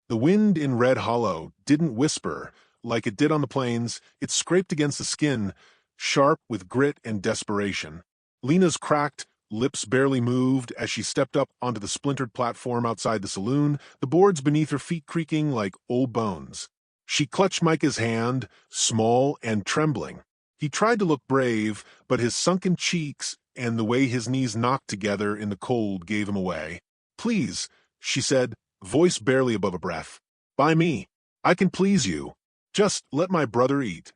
The wind in Red Hollow didn't whisper like it did on the plains. It scraped against the skin, sharp with grit and desperation. Lena's cracked lips barely moved as she stepped up onto the splintered platform outside the saloon, the boards beneath her feet creaking like old bones. She clutched Micah's hand, small and trembling. He tried to look brave, but his sunken cheeks and the way his knees knocked together in the cold gave him away. "Please," she said, voice barely above a breath. "Buy me. I can please you. Just let my brother eat."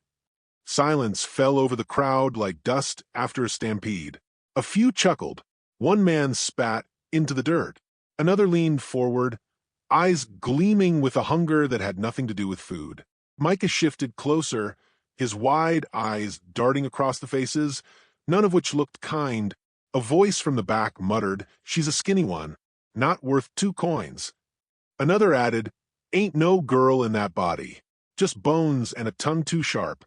Silence fell over the crowd like dust after a stampede. A few chuckled. One man spat into the dirt. Another leaned forward, eyes gleaming with a hunger that had nothing to do with food. Micah shifted closer, his wide eyes darting across the faces, none of which looked kind. A voice from the back muttered, "She's a skinny one, not worth 2 coins. Another added, "Ain't no girl in that body. Just bones and a tongue too sharp."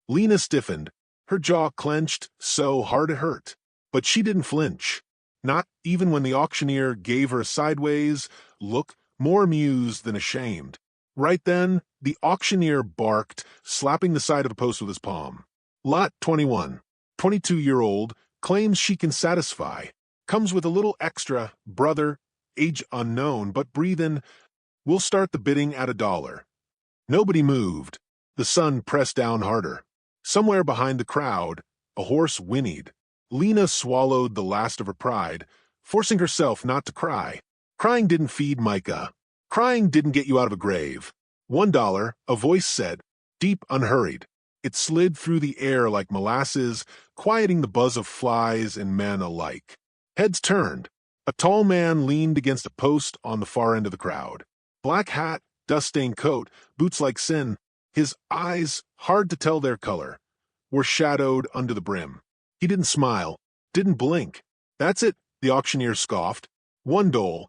Lena stiffened, her jaw clenched so hard it hurt. But she didn't flinch, not even when the auctioneer gave her a sideways look, more amused than ashamed. Right then, the auctioneer barked, slapping the side of the post with his palm. "Lot 21, 22-year-old, claims she can satisfy. Comes with a little extra, brother, age unknown, but breathe in. We'll start the bidding at $1. Nobody moved. The sun pressed down harder. Somewhere behind the crowd, a horse whinnied. Lena swallowed the last of her pride, forcing herself not to cry. Crying didn't feed Micah. Crying didn't get you out of a grave. $1, a voice said, deep, unhurried. It slid through the air like molasses, quieting the buzz of flies and men alike. Heads turned. A tall man leaned against a post on the far end of the crowd. Black hat, dust-stained coat, boots like sin. His eyes, hard to tell their color, were shadowed under the brim. He didn't smile, didn't blink. "That's it," the auctioneer scoffed. $1.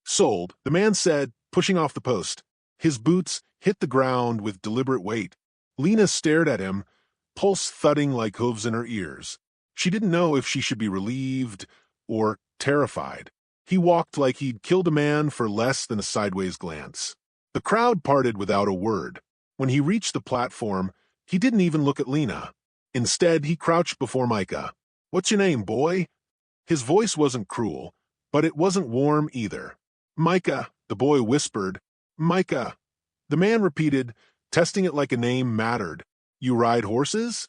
Sold, the man said, pushing off the post. His boots hit the ground with deliberate weight. Lena stared at him, pulse thudding like hooves in her ears. She didn't know if she should be relieved or terrified. He walked like he'd killed a man for less than a sideways glance. The crowd parted without a word. When he reached the platform, he didn't even look at Lena. Instead, he crouched before Micah. "What's your name, boy?" His voice wasn't cruel, but it wasn't warm either. "Micah," the boy whispered. "Micah." The man repeated, testing it like a name mattered. "You ride horses?"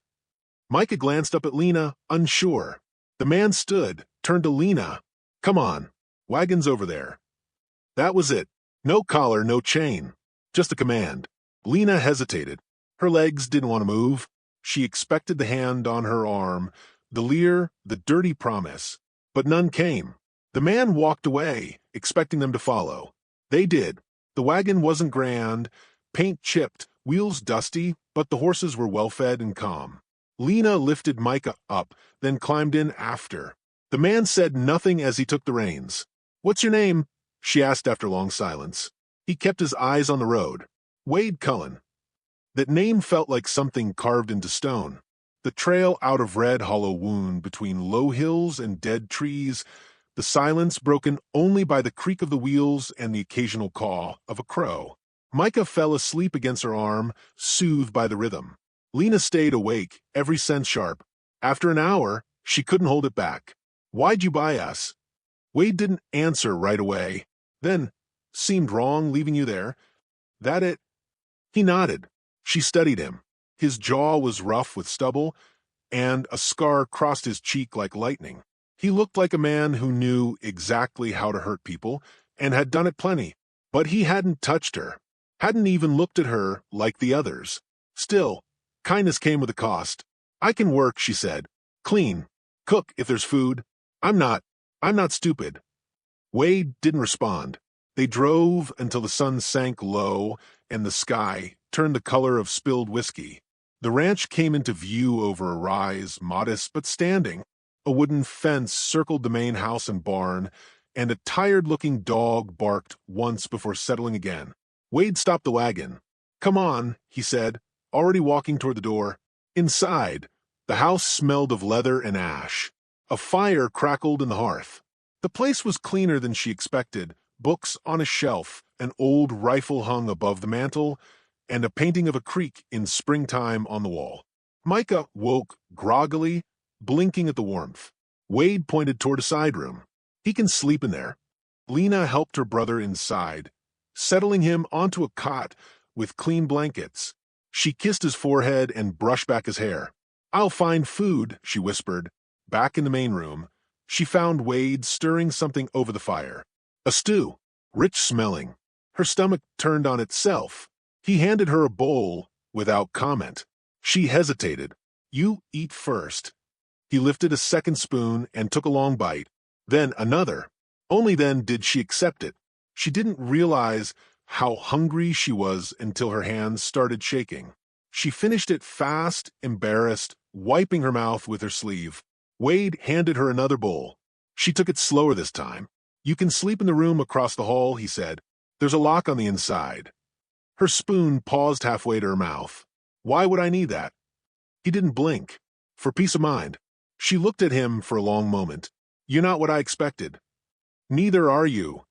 Micah glanced up at Lena, unsure. The man stood, turned to Lena. "Come on. Wagon's over there." That was it. No collar, no chain. Just a command. Lena hesitated. Her legs didn't want to move. She expected the hand on her arm, the leer, the dirty promise. But none came. The man walked away, expecting them to follow. They did. The wagon wasn't grand, paint chipped, wheels dusty, but the horses were well-fed and calm. Lena lifted Micah up, then climbed in after. The man said nothing as he took the reins. "What's your name?" she asked after long silence. He kept his eyes on the road. "Wade Cullen." That name felt like something carved into stone. The trail out of Red Hollow wound between low hills and dead trees, the silence broken only by the creak of the wheels and the occasional caw of a crow. Micah fell asleep against her arm, soothed by the rhythm. Lena stayed awake, every sense sharp. After an hour, she couldn't hold it back. "Why'd you buy us?" Wade didn't answer right away. Then, "Seemed wrong leaving you there. That it?" He nodded. She studied him. His jaw was rough with stubble, and a scar crossed his cheek like lightning. He looked like a man who knew exactly how to hurt people, and had done it plenty. But he hadn't touched her, hadn't even looked at her like the others. Still, kindness came with a cost. "I can work," she said. "Clean. Cook if there's food. I'm not stupid." Wade didn't respond. They drove until the sun sank low and the sky turned the color of spilled whiskey. The ranch came into view over a rise, modest but standing. A wooden fence circled the main house and barn, and a tired-looking dog barked once before settling again. Wade stopped the wagon. "Come on," he said, already walking toward the door. Inside, the house smelled of leather and ash. A fire crackled in the hearth. The place was cleaner than she expected, books on a shelf, an old rifle hung above the mantel, and a painting of a creek in springtime on the wall. Micah woke groggily, blinking at the warmth. Wade pointed toward a side room. He can sleep in there. Lena helped her brother inside, settling him onto a cot with clean blankets. She kissed his forehead and brushed back his hair. "I'll find food," she whispered. Back in the main room, she found Wade stirring something over the fire. A stew, rich smelling. Her stomach turned on itself. He handed her a bowl without comment. She hesitated. "You eat first." He lifted a second spoon and took a long bite, then another. Only then did she accept it. She didn't realize how hungry she was until her hands started shaking. She finished it fast, embarrassed, wiping her mouth with her sleeve. Wade handed her another bowl. She took it slower this time. "You can sleep in the room across the hall," he said. "There's a lock on the inside." Her spoon paused halfway to her mouth. "Why would I need that?" He didn't blink. "For peace of mind." She looked at him for a long moment. "You're not what I expected." "Neither are you."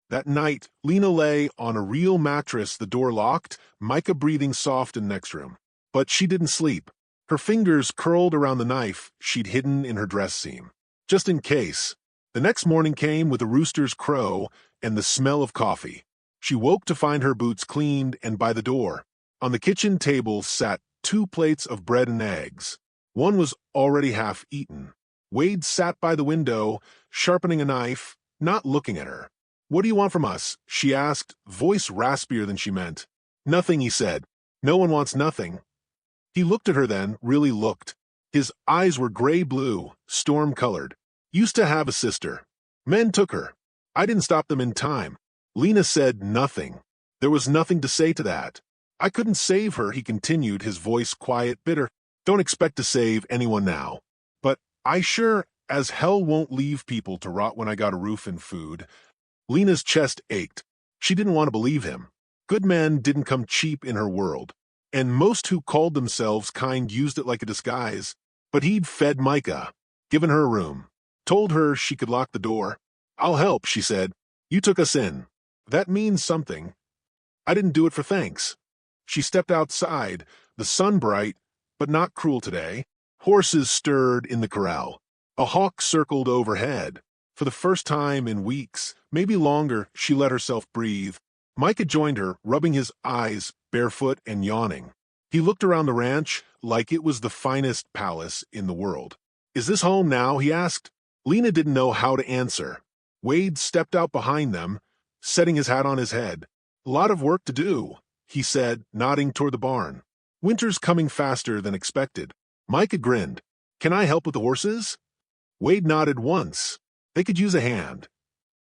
That night, Lena lay on a real mattress, the door locked, Micah breathing soft in the next room. But she didn't sleep. Her fingers curled around the knife she'd hidden in her dress seam. Just in case. The next morning came with a rooster's crow and the smell of coffee. She woke to find her boots cleaned and by the door. On the kitchen table sat 2 plates of bread and eggs. One was already half eaten. Wade sat by the window, sharpening a knife, not looking at her. "What do you want from us?" she asked, voice raspier than she meant. "Nothing," he said. "No one wants nothing." He looked at her then, really looked. His eyes were gray-blue, storm-colored. "Used to have a sister. Men took her. I didn't stop them in time." Lena said nothing. There was nothing to say to that. "I couldn't save her," he continued, his voice quiet, bitter. "Don't expect to save anyone now. But I sure as hell won't leave people to rot when I got a roof and food." Lena's chest ached. She didn't want to believe him. Good men didn't come cheap in her world, and most who called themselves kind used it like a disguise. But he'd fed Micah, given her a room, told her she could lock the door. "I'll help," she said. "You took us in. That means something. I didn't do it for thanks." She stepped outside, the sun bright, but not cruel today. Horses stirred in the corral. A hawk circled overhead. For the first time in weeks, maybe longer, she let herself breathe. Micah joined her, rubbing his eyes, barefoot and yawning. He looked around the ranch like it was the finest palace in the world. "Is this home now?" he asked. Lena didn't know how to answer. Wade stepped out behind them, setting his hat on his head. "A lot of work to do," he said, nodding toward the barn. "Winter's coming faster than expected." Micah grinned. "Can I help with the horses?" Wade nodded once. They could use a hand.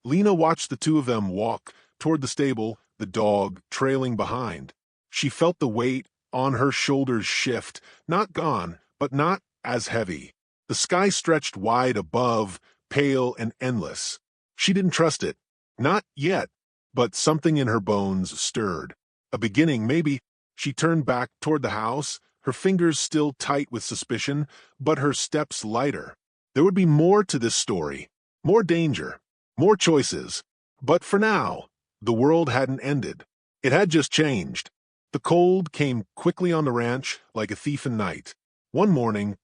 Lena watched the two of them walk toward the stable, the dog trailing behind. She felt the weight on her shoulders shift, not gone, but not as heavy. The sky stretched wide above, pale and endless. She didn't trust it. Not yet, but something in her bones stirred. A beginning, maybe. She turned back toward the house, her fingers still tight with suspicion, but her steps lighter. There would be more to this story. More danger, more choices. But for now, the world hadn't ended. It had just changed. The cold came quickly on the ranch like a thief in night. One morning,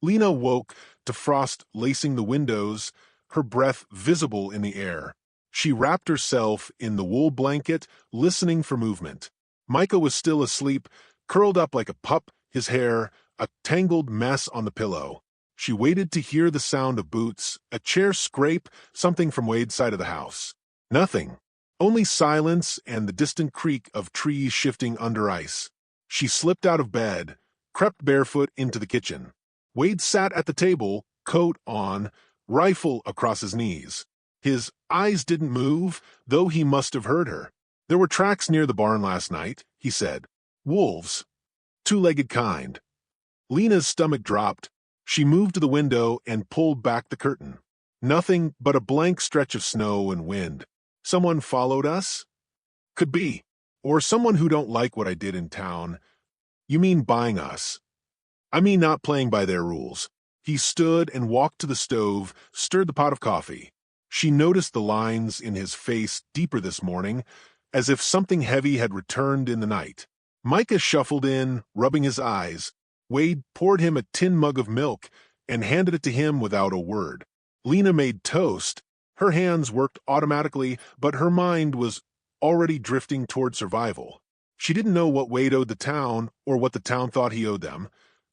Lena woke to frost lacing the windows, her breath visible in the air. She wrapped herself in the wool blanket, listening for movement. Micah was still asleep, curled up like a pup, his hair a tangled mess on the pillow. She waited to hear the sound of boots, a chair scrape, something from Wade's side of the house. Nothing. Only silence and the distant creak of trees shifting under ice. She slipped out of bed, crept barefoot into the kitchen. Wade sat at the table, coat on, rifle across his knees. His eyes didn't move, though he must have heard her. "There were tracks near the barn last night," he said. "Wolves. Two-legged kind." Lena's stomach dropped. She moved to the window and pulled back the curtain. Nothing but a blank stretch of snow and wind. "Someone followed us?" "Could be. Or someone who don't like what I did in town." "You mean buying us?" "I mean not playing by their rules." He stood and walked to the stove, stirred the pot of coffee. She noticed the lines in his face deeper this morning, as if something heavy had returned in the night. Micah shuffled in, rubbing his eyes. Wade poured him a tin mug of milk and handed it to him without a word. Lena made toast. Her hands worked automatically, but her mind was already drifting toward survival. She didn't know what Wade owed the town or what the town thought he owed them,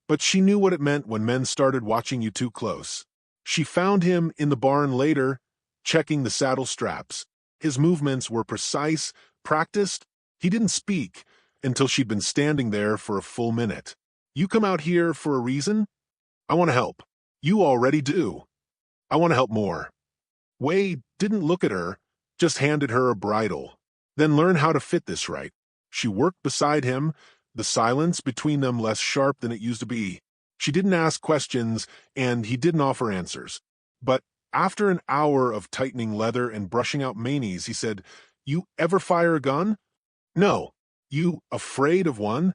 but she knew what it meant when men started watching you too close. She found him in the barn later, checking the saddle straps. His movements were precise, practiced. He didn't speak until she'd been standing there for a full minute. "You come out here for a reason?" "I want to help." "You already do." "I want to help more." Wade didn't look at her, just handed her a bridle. "Then learn how to fit this right." She worked beside him, the silence between them less sharp than it used to be. She didn't ask questions, and he didn't offer answers. But after an hour of tightening leather and brushing out manies, he said, "You ever fire a gun?" "No." "You afraid of one?"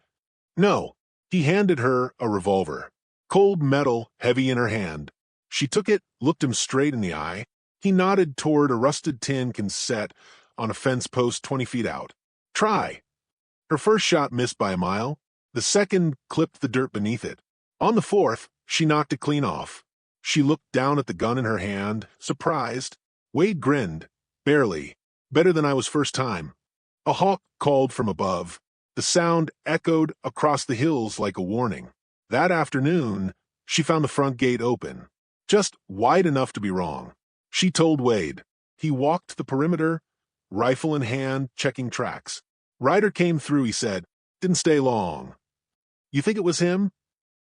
"No." He handed her a revolver. Cold metal, heavy in her hand. She took it, looked him straight in the eye. He nodded toward a rusted tin cassette on a fence post 20 feet out. "Try." Her first shot missed by a mile. The second clipped the dirt beneath it. On the fourth, she knocked it clean off. She looked down at the gun in her hand, surprised. Wade grinned. "Barely. Better than I was first time." A hawk called from above. The sound echoed across the hills like a warning. That afternoon, she found the front gate open, just wide enough to be wrong. She told Wade. He walked the perimeter, rifle in hand, checking tracks. "Ryder came through," he said. "Didn't stay long." "You think it was him?"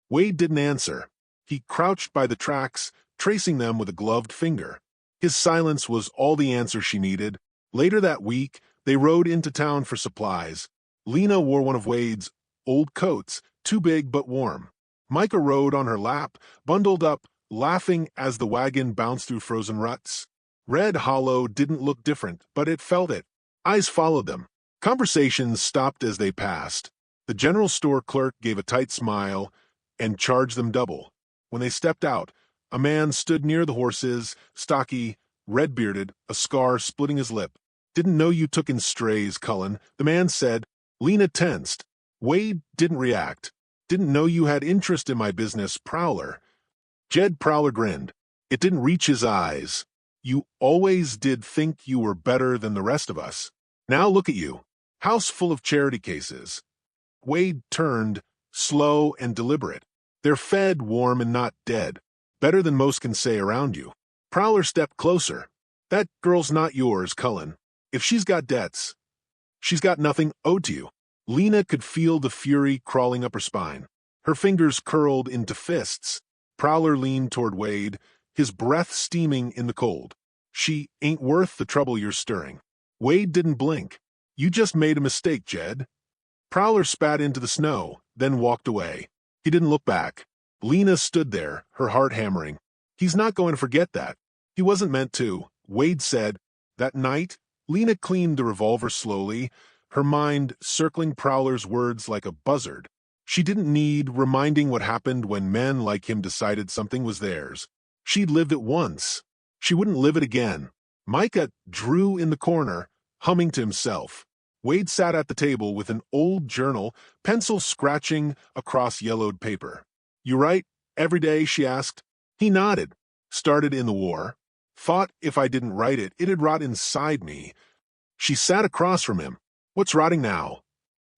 Wade didn't answer. He crouched by the tracks, tracing them with a gloved finger. His silence was all the answer she needed. Later that week, they rode into town for supplies. Lena wore one of Wade's old coats, too big but warm. Micah rode on her lap, bundled up, laughing as the wagon bounced through frozen ruts. Red Hollow didn't look different, but it felt it. Eyes followed them. Conversations stopped as they passed. The general store clerk gave a tight smile and charged them double. When they stepped out, a man stood near the horses, stocky, red-bearded, a scar splitting his lip. "Didn't know you took in strays, Cullen," the man said. Lena tensed. Wade didn't react. "Didn't know you had interest in my business, Prowler." Jed Prowler grinned. It didn't reach his eyes. "You always did think you were better than the rest of us. Now look at you. House full of charity cases." Wade turned, slow and deliberate. "They're fed, warm, and not dead. Better than most can say around you." Prowler stepped closer. "That girl's not yours, Cullen. If she's got debts, she's got nothing owed to you." Lena could feel the fury crawling up her spine. Her fingers curled into fists. Prowler leaned toward Wade, his breath steaming in the cold. "She ain't worth the trouble you're stirring." Wade didn't blink. "You just made a mistake, Jed." Prowler spat into the snow, then walked away. He didn't look back. Lena stood there, her heart hammering. He's not going to forget that. He wasn't meant to, Wade said. That night, Lena cleaned the revolver slowly, her mind circling Prowler's words like a buzzard. She didn't need reminding what happened when men like him decided something was theirs. She'd lived it once. She wouldn't live it again. Micah drew in the corner, humming to himself. Wade sat at the table with an old journal, pencil scratching across yellowed paper. "You write every day?" she asked. He nodded. "Started in the war. Thought if I didn't write it, it'd rot inside me." She sat across from him. "What's rotting now?"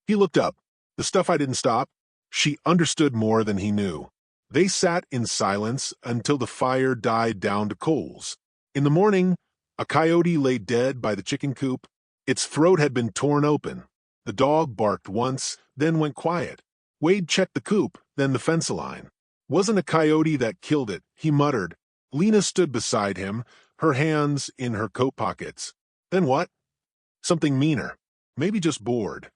He looked up. "The stuff I didn't stop." She understood more than he knew. They sat in silence until the fire died down to coals. In the morning, a coyote lay dead by the chicken coop. Its throat had been torn open. The dog barked once, then went quiet. Wade checked the coop, then the fence line. "Wasn't a coyote that killed it," he muttered. Lena stood beside him, her hands in her coat pockets. "Then what?" "Something meaner. Maybe just bored."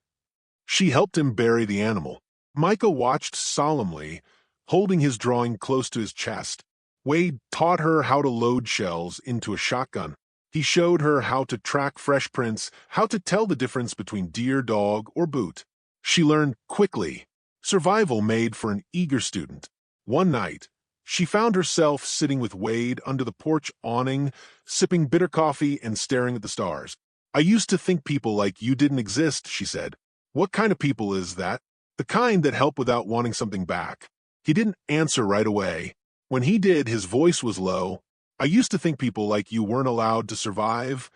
She helped him bury the animal. Micah watched solemnly, holding his drawing close to his chest. Wade taught her how to load shells into a shotgun. He showed her how to track fresh prints, how to tell the difference between deer, dog, or boot. She learned quickly. Survival made for an eager student. One night, she found herself sitting with Wade under the porch awning, sipping bitter coffee and staring at the stars. I used to think people like you didn't exist, she said. What kind of people is that? The kind that help without wanting something back. He didn't answer right away. When he did, his voice was low. I used to think people like you weren't allowed to survive.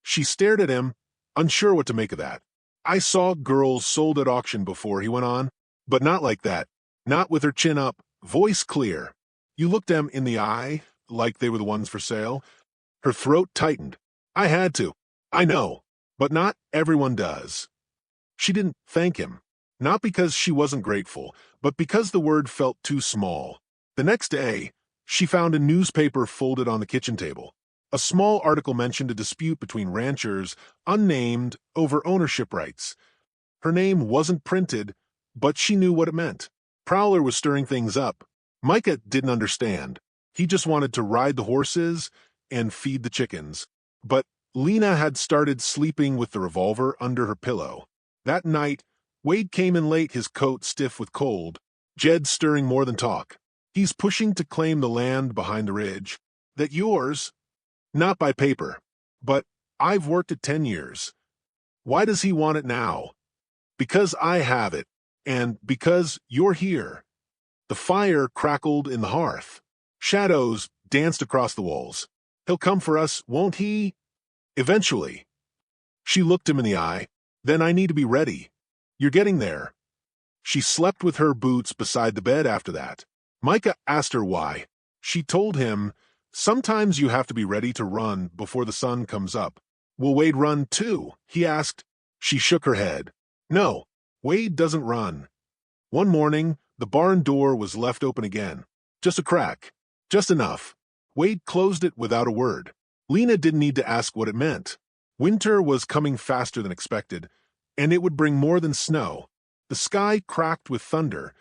She stared at him, unsure what to make of that. I saw girls sold at auction before, he went on, but not like that. Not with her chin up, voice clear. You looked them in the eye, like they were the ones for sale. Her throat tightened. I had to. I know, but not everyone does. She didn't thank him, not because she wasn't grateful, but because the word felt too small. The next day, she found a newspaper folded on the kitchen table. A small article mentioned a dispute between ranchers, unnamed, over ownership rights. Her name wasn't printed, but she knew what it meant. Prowler was stirring things up. Micah didn't understand. He just wanted to ride the horses and feed the chickens. But Lena had started sleeping with the revolver under her pillow. That night, Wade came in late, his coat stiff with cold. Jed stirring more than talk. He's pushing to claim the land behind the ridge. That yours? Not by paper. But I've worked it 10 years. Why does he want it now? Because I have it. And because you're here. The fire crackled in the hearth. Shadows danced across the walls. He'll come for us, won't he? Eventually. She looked him in the eye. Then I need to be ready. You're getting there. She slept with her boots beside the bed after that. Micah asked her why. She told him, sometimes you have to be ready to run before the sun comes up. Will Wade run too? He asked. She shook her head. No, Wade doesn't run. One morning, the barn door was left open again. Just a crack. Just enough. Wade closed it without a word. Lena didn't need to ask what it meant. Winter was coming faster than expected, and it would bring more than snow. The sky cracked with thunder,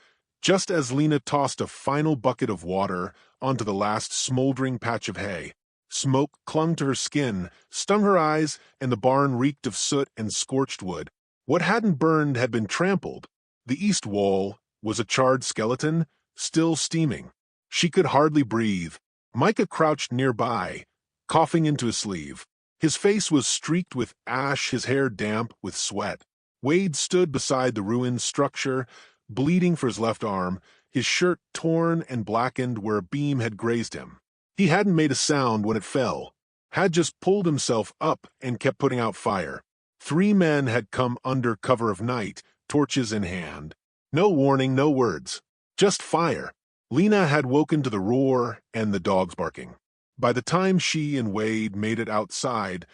just as Lena tossed a final bucket of water onto the last smoldering patch of hay. Smoke clung to her skin, stung her eyes, and the barn reeked of soot and scorched wood. What hadn't burned had been trampled. The east wall was a charred skeleton, still steaming. She could hardly breathe. Micah crouched nearby, coughing into his sleeve. His face was streaked with ash, his hair damp with sweat. Wade stood beside the ruined structure, bleeding for his left arm, his shirt torn and blackened where a beam had grazed him. He hadn't made a sound when it fell, had just pulled himself up and kept putting out fire. 3 men had come under cover of night, torches in hand. No warning, no words. Just fire. Lena had woken to the roar and the dogs barking. By the time she and Wade made it outside,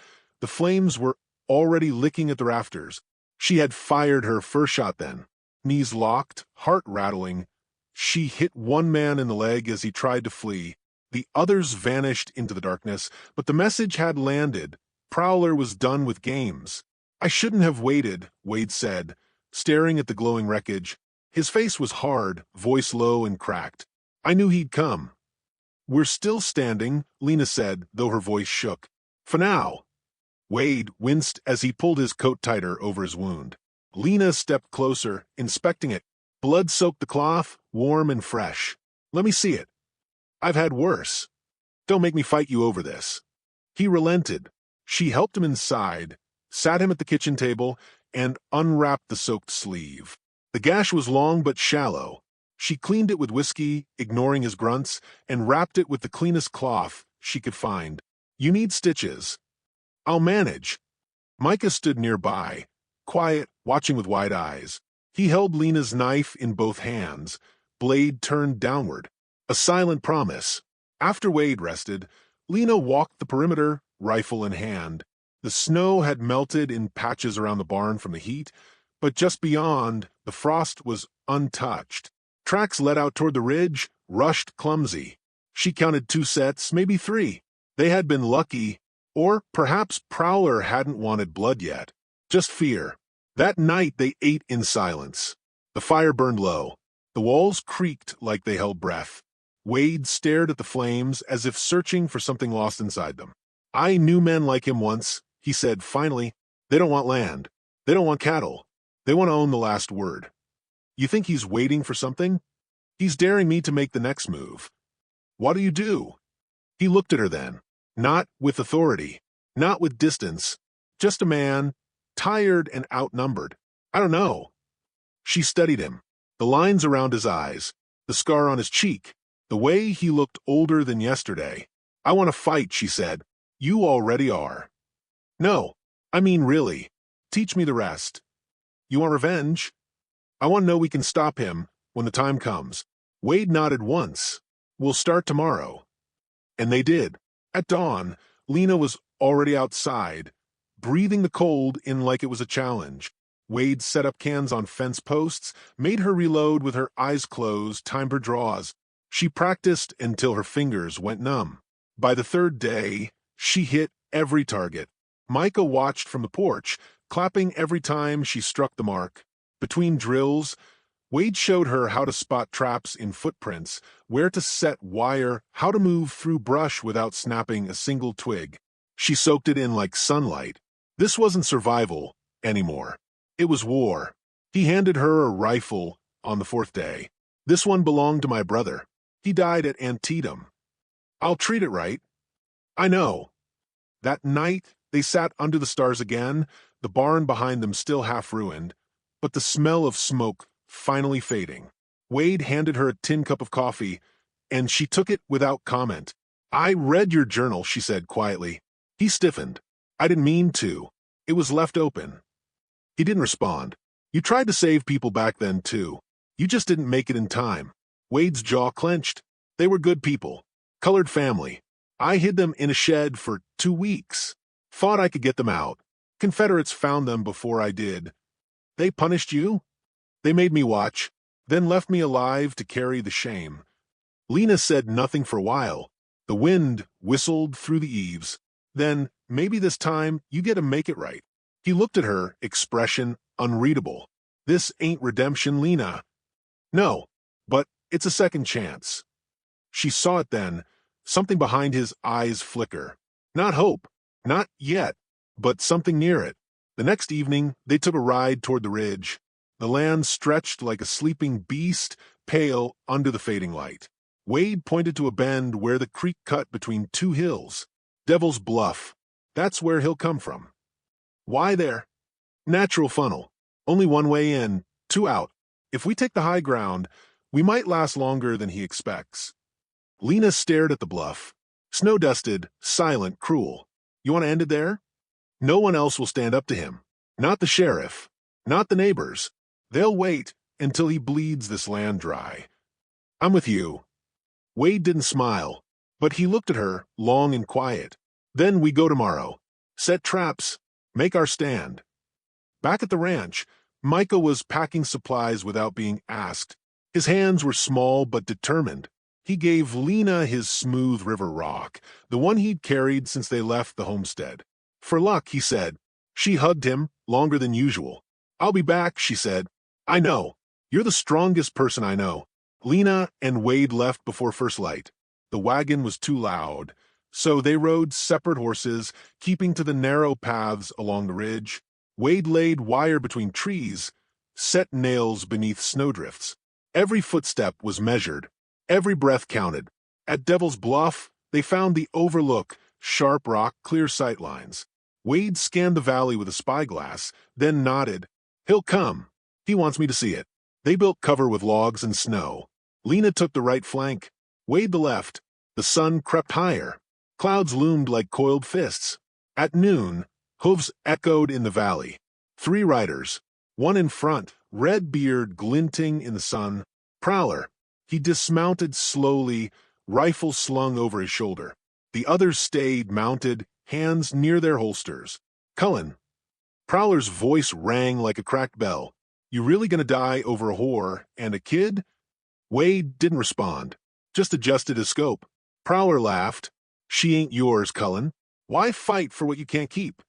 the flames were already licking at the rafters. She had fired her first shot then. Knees locked, heart rattling. She hit one man in the leg as he tried to flee. The others vanished into the darkness, but the message had landed. Prowler was done with games. I shouldn't have waited, Wade said, staring at the glowing wreckage. His face was hard, voice low and cracked. I knew he'd come. We're still standing, Lena said, though her voice shook. For now. Wade winced as he pulled his coat tighter over his wound. Lena stepped closer, inspecting it. Blood soaked the cloth, warm and fresh. Let me see it. I've had worse. Don't make me fight you over this. He relented. She helped him inside, sat him at the kitchen table, and unwrapped the soaked sleeve. The gash was long but shallow. She cleaned it with whiskey, ignoring his grunts, and wrapped it with the cleanest cloth she could find. You need stitches. I'll manage. Micah stood nearby, quiet, watching with wide eyes. He held Lena's knife in both hands, blade turned downward. A silent promise. After Wade rested, Lena walked the perimeter, rifle in hand. The snow had melted in patches around the barn from the heat, but just beyond, the frost was untouched. Tracks led out toward the ridge, rushed clumsy. She counted 2 sets, maybe 3. They had been lucky, or perhaps Prowler hadn't wanted blood yet. Just fear. That night they ate in silence. The fire burned low. The walls creaked like they held breath. Wade stared at the flames as if searching for something lost inside them. I knew men like him once, he said finally. They don't want land. They don't want cattle. They want to own the last word. You think he's waiting for something? He's daring me to make the next move. What do you do? He looked at her then. Not with authority. Not with distance. Just a man, tired and outnumbered. I don't know. She studied him. The lines around his eyes, the scar on his cheek, the way he looked older than yesterday. I want to fight, she said. You already are. No, I mean really. Teach me the rest. You want revenge? I want to know we can stop him when the time comes. Wade nodded once. We'll start tomorrow. And they did. At dawn, Lena was already outside, breathing the cold in like it was a challenge. Wade set up cans on fence posts, made her reload with her eyes closed, timed her draws. She practiced until her fingers went numb. By the third day, she hit every target. Micah watched from the porch, clapping every time she struck the mark. Between drills, Wade showed her how to spot traps in footprints, where to set wire, how to move through brush without snapping a single twig. She soaked it in like sunlight. This wasn't survival anymore. It was war. He handed her a rifle on the fourth day. This one belonged to my brother. He died at Antietam. I'll treat it right. I know. That night, they sat under the stars again, the barn behind them still half ruined, but the smell of smoke finally fading. Wade handed her a tin cup of coffee, and she took it without comment. I read your journal, she said quietly. He stiffened. I didn't mean to. It was left open. He didn't respond. You tried to save people back then, too. You just didn't make it in time. Wade's jaw clenched. They were good people. Colored family. I hid them in a shed for 2 weeks. Thought I could get them out. Confederates found them before I did. They punished you? They made me watch, then left me alive to carry the shame. Lena said nothing for a while. The wind whistled through the eaves. Then, maybe this time, you get to make it right. He looked at her, expression unreadable. This ain't redemption, Lena. No, but it's a second chance. She saw it then, something behind his eyes flicker. Not hope, not yet, but something near it. The next evening, they took a ride toward the ridge. The land stretched like a sleeping beast, pale under the fading light. Wade pointed to a bend where the creek cut between 2 hills. Devil's Bluff. That's where he'll come from. Why there? Natural funnel. Only one way in, 2 out. If we take the high ground, we might last longer than he expects. Lena stared at the bluff. Snow-dusted, silent, cruel. You want to end it there? No one else will stand up to him. Not the sheriff. Not the neighbors. They'll wait until he bleeds this land dry. I'm with you. Wade didn't smile, but he looked at her, long and quiet. Then we go tomorrow. Set traps. Make our stand. Back at the ranch, Micah was packing supplies without being asked. His hands were small but determined. He gave Lena his smooth river rock, the one he'd carried since they left the homestead. For luck, he said. She hugged him, longer than usual. I'll be back, she said. I know. You're the strongest person I know. Lena and Wade left before first light. The wagon was too loud, so they rode separate horses, keeping to the narrow paths along the ridge. Wade laid wire between trees, set nails beneath snowdrifts. Every footstep was measured. Every breath counted. At Devil's Bluff, they found the overlook, sharp rock, clear sight lines. Wade scanned the valley with a spyglass, then nodded. He'll come. He wants me to see it. They built cover with logs and snow. Lena took the right flank. Wade the left. The sun crept higher. Clouds loomed like coiled fists. At noon, hooves echoed in the valley. 3 riders. One in front, red beard glinting in the sun. Prowler. He dismounted slowly, rifle slung over his shoulder. The others stayed mounted, hands near their holsters. Cullen. Prowler's voice rang like a cracked bell. You really gonna die over a whore and a kid? Wade didn't respond, just adjusted his scope. Prowler laughed. She ain't yours, Cullen. Why fight for what you can't keep?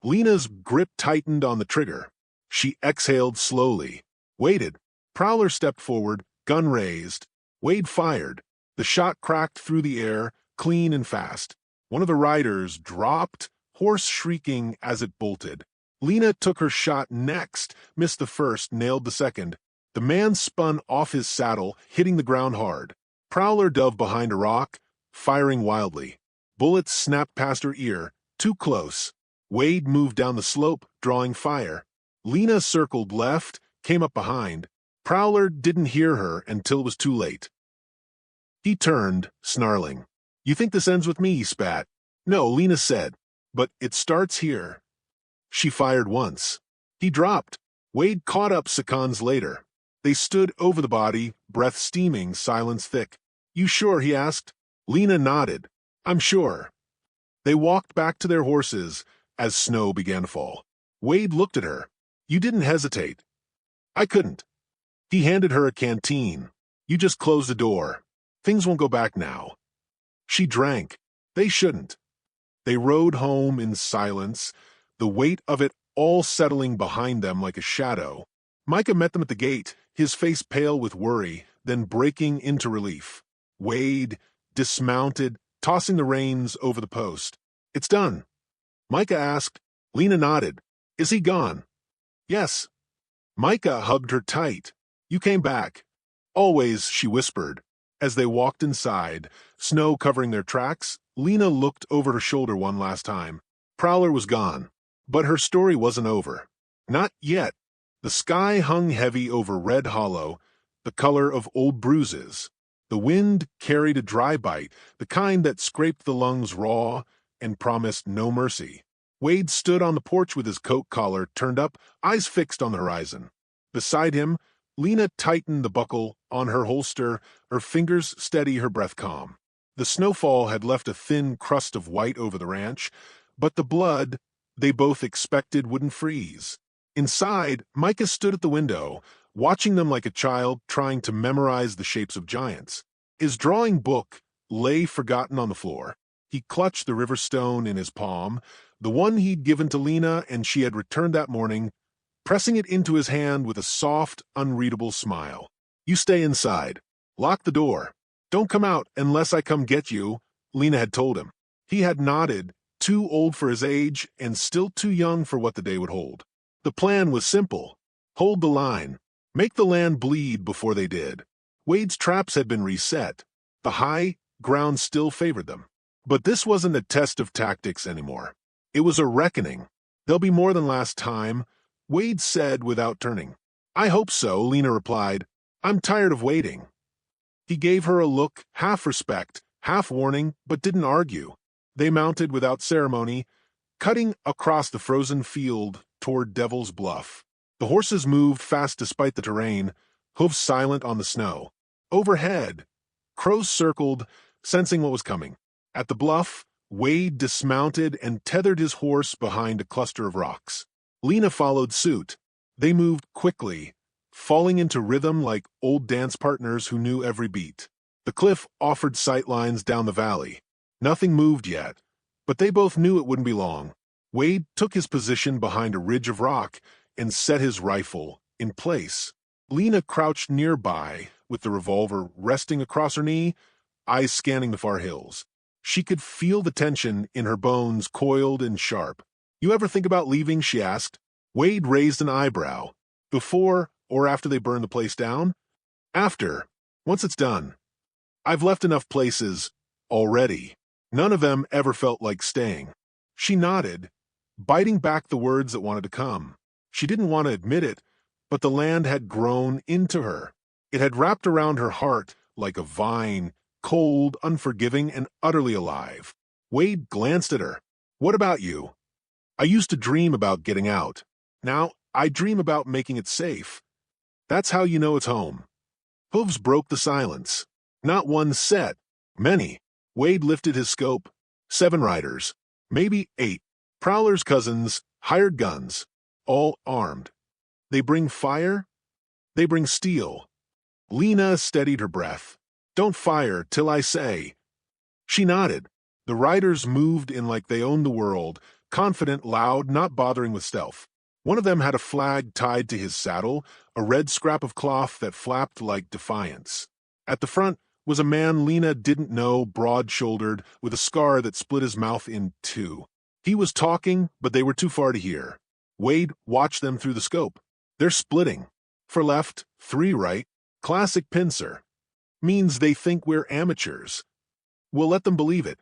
Lena's grip tightened on the trigger. She exhaled slowly. Waited. Prowler stepped forward, gun raised. Wade fired. The shot cracked through the air, clean and fast. One of the riders dropped, hoarse shrieking as it bolted. Lena took her shot next, missed the first, nailed the second. The man spun off his saddle, hitting the ground hard. Prowler dove behind a rock, firing wildly. Bullets snapped past her ear, too close. Wade moved down the slope, drawing fire. Lena circled left, came up behind. Prowler didn't hear her until it was too late. He turned, snarling. "You think this ends with me?" he spat. "No," Lena said. "But it starts here." She fired once. He dropped. Wade caught up seconds later. They stood over the body, breath steaming, silence thick. "You sure?" he asked. Lena nodded. "I'm sure." They walked back to their horses as snow began to fall. Wade looked at her. "You didn't hesitate." "I couldn't." He handed her a canteen. "You just close the door. Things won't go back now." She drank. They shouldn't. They rode home in silence, the weight of it all settling behind them like a shadow. Micah met them at the gate, his face pale with worry, then breaking into relief. Wade dismounted, tossing the reins over the post. "It's done." Micah asked. Lena nodded. "Is he gone?" "Yes." Micah hugged her tight. "You came back." "Always," she whispered. As they walked inside, snow covering their tracks, Lena looked over her shoulder one last time. Prowler was gone. But her story wasn't over. Not yet. The sky hung heavy over Red Hollow, the color of old bruises. The wind carried a dry bite, the kind that scraped the lungs raw and promised no mercy. Wade stood on the porch with his coat collar turned up, eyes fixed on the horizon. Beside him, Lena tightened the buckle on her holster, her fingers steady, her breath calm. The snowfall had left a thin crust of white over the ranch, but the blood they both expected wouldn't freeze. Inside, Micah stood at the window, watching them like a child trying to memorize the shapes of giants. His drawing book lay forgotten on the floor. He clutched the river stone in his palm, the one he'd given to Lena and she had returned that morning, pressing it into his hand with a soft, unreadable smile. "You stay inside. Lock the door. Don't come out unless I come get you," Lena had told him. He had nodded, too old for his age and still too young for what the day would hold. The plan was simple. Hold the line. Make the land bleed before they did. Wade's traps had been reset. The high ground still favored them. But this wasn't a test of tactics anymore. It was a reckoning. "There'll be more than last time," Wade said without turning. "I hope so," Lena replied. "I'm tired of waiting." He gave her a look, half respect, half warning, but didn't argue. They mounted without ceremony, cutting across the frozen field toward Devil's Bluff. The horses moved fast despite the terrain, hooves silent on the snow. Overhead, crows circled, sensing what was coming. At the bluff, Wade dismounted and tethered his horse behind a cluster of rocks. Lena followed suit. They moved quickly, falling into rhythm like old dance partners who knew every beat. The cliff offered sightlines down the valley. Nothing moved yet, but they both knew it wouldn't be long. Wade took his position behind a ridge of rock and set his rifle in place. Lena crouched nearby, with the revolver resting across her knee, eyes scanning the far hills. She could feel the tension in her bones, coiled and sharp. "You ever think about leaving?" she asked. Wade raised an eyebrow. "Before or after they burn the place down?" "After. Once it's done. I've left enough places already. None of them ever felt like staying." She nodded, biting back the words that wanted to come. She didn't want to admit it, but the land had grown into her. It had wrapped around her heart like a vine, cold, unforgiving, and utterly alive. Wade glanced at her. "What about you?" "I used to dream about getting out. Now I dream about making it safe. That's how you know it's home." Hooves broke the silence. Not one set. Many. Wade lifted his scope. 7 riders. Maybe 8. Prowler's cousins, hired guns. All armed. "They bring fire? They bring steel." Lena steadied her breath. "Don't fire till I say." She nodded. The riders moved in like they owned the world, confident, loud, not bothering with stealth. One of them had a flag tied to his saddle, a red scrap of cloth that flapped like defiance. At the front was a man Lena didn't know, broad-shouldered, with a scar that split his mouth in 2. He was talking, but they were too far to hear. Wade watched them through the scope. "They're splitting. 4 left, 3 right. Classic pincer. Means they think we're amateurs. We'll let them believe it."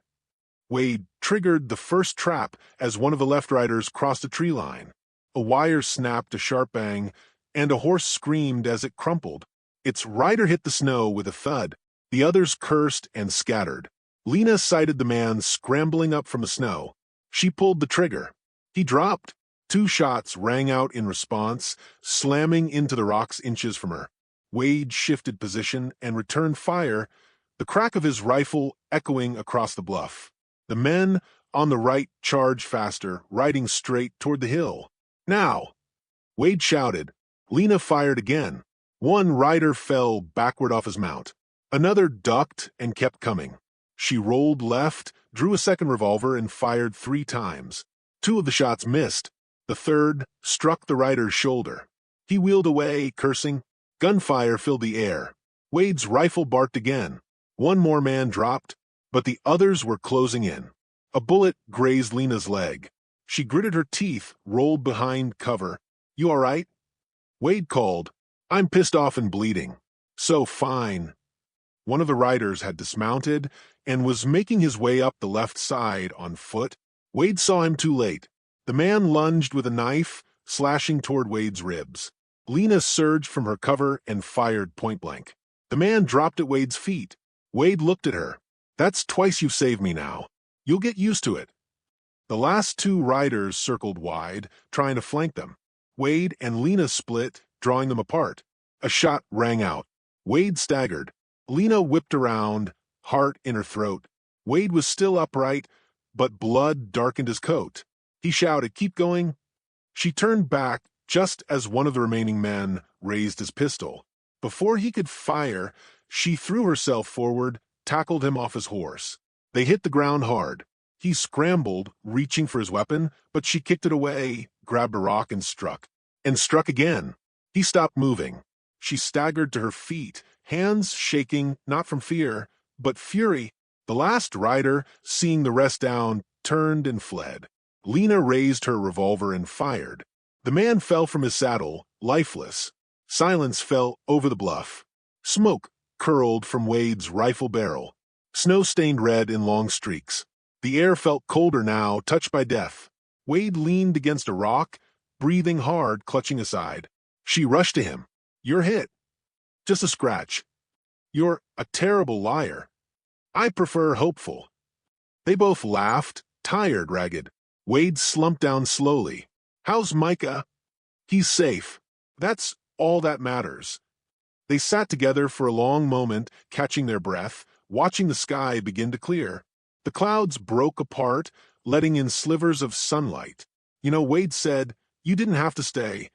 Wade triggered the first trap as one of the left riders crossed a tree line. A wire snapped a sharp bang, and a horse screamed as it crumpled. Its rider hit the snow with a thud. The others cursed and scattered. Lena sighted the man scrambling up from the snow. She pulled the trigger. He dropped. 2 shots rang out in response, slamming into the rocks inches from her. Wade shifted position and returned fire, the crack of his rifle echoing across the bluff. The men on the right charged faster, riding straight toward the hill. Now! Wade shouted. Lena fired again. One rider fell backward off his mount. Another ducked and kept coming. She rolled left, drew a second revolver, and fired 3 times. 2 of the shots missed. The third struck the rider's shoulder. He wheeled away, cursing. Gunfire filled the air. Wade's rifle barked again. 1 more man dropped, but the others were closing in. A bullet grazed Lena's leg. She gritted her teeth, rolled behind cover. "You all right?" Wade called. "I'm pissed off and bleeding." "So fine." One of the riders had dismounted and was making his way up the left side on foot. Wade saw him too late. The man lunged with a knife, slashing toward Wade's ribs. Lena surged from her cover and fired point-blank. The man dropped at Wade's feet. Wade looked at her. "That's twice you've saved me now. You'll get used to it." The last 2 riders circled wide, trying to flank them. Wade and Lena split, drawing them apart. A shot rang out. Wade staggered. Lena whipped around, heart in her throat. Wade was still upright, but blood darkened his coat. He shouted, "Keep going." She turned back just as one of the remaining men raised his pistol. Before he could fire, she threw herself forward, tackled him off his horse. They hit the ground hard. He scrambled, reaching for his weapon, but she kicked it away, grabbed a rock, and struck. And struck again. He stopped moving. She staggered to her feet, hands shaking, not from fear, but fury. The last rider, seeing the rest down, turned and fled. Lena raised her revolver and fired. The man fell from his saddle, lifeless. Silence fell over the bluff. Smoke curled from Wade's rifle barrel. Snow stained red in long streaks. The air felt colder now, touched by death. Wade leaned against a rock, breathing hard, clutching aside. She rushed to him. "You're hit." "Just a scratch." "You're a terrible liar." "I prefer hopeful." They both laughed, tired, ragged. Wade slumped down slowly. "How's Micah?" "He's safe. That's all that matters." They sat together for a long moment, catching their breath, watching the sky begin to clear. The clouds broke apart, letting in slivers of sunlight. "You know," Wade said, "you didn't have to stay."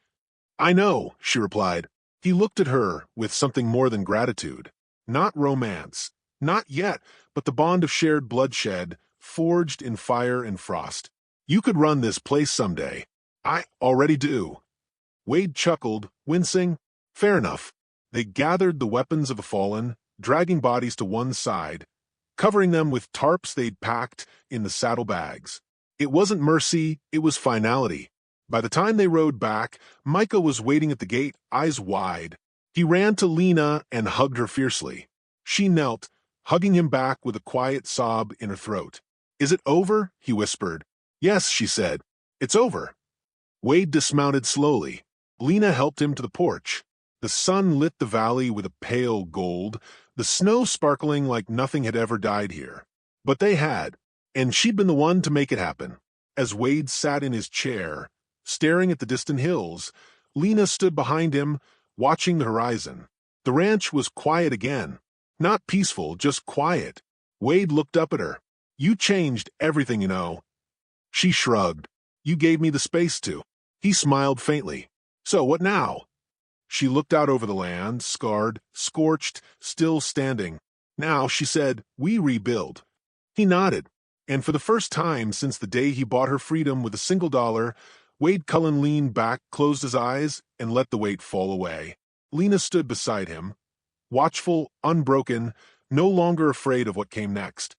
"I know," she replied. He looked at her with something more than gratitude. Not romance. Not yet, but the bond of shared bloodshed, forged in fire and frost. "You could run this place someday." "I already do." Wade chuckled, wincing. "Fair enough." They gathered the weapons of the fallen, dragging bodies to one side, covering them with tarps they'd packed in the saddlebags. It wasn't mercy, it was finality. By the time they rode back, Micah was waiting at the gate, eyes wide. He ran to Lena and hugged her fiercely. She knelt, hugging him back with a quiet sob in her throat. "Is it over?" he whispered. "Yes," she said. "It's over." Wade dismounted slowly. Lena helped him to the porch. The sun lit the valley with a pale gold, the snow sparkling like nothing had ever died here. But they had, and she'd been the one to make it happen. As Wade sat in his chair, staring at the distant hills, Lena stood behind him, watching the horizon. The ranch was quiet again. Not peaceful, just quiet. Wade looked up at her. "You changed everything, you know." She shrugged. "You gave me the space to." He smiled faintly. "So what now?" She looked out over the land, scarred, scorched, still standing. "Now," she said, "we rebuild." He nodded, and for the first time since the day he bought her freedom with a single dollar, Wade Cullen leaned back, closed his eyes, and let the weight fall away. Lena stood beside him, watchful, unbroken, no longer afraid of what came next.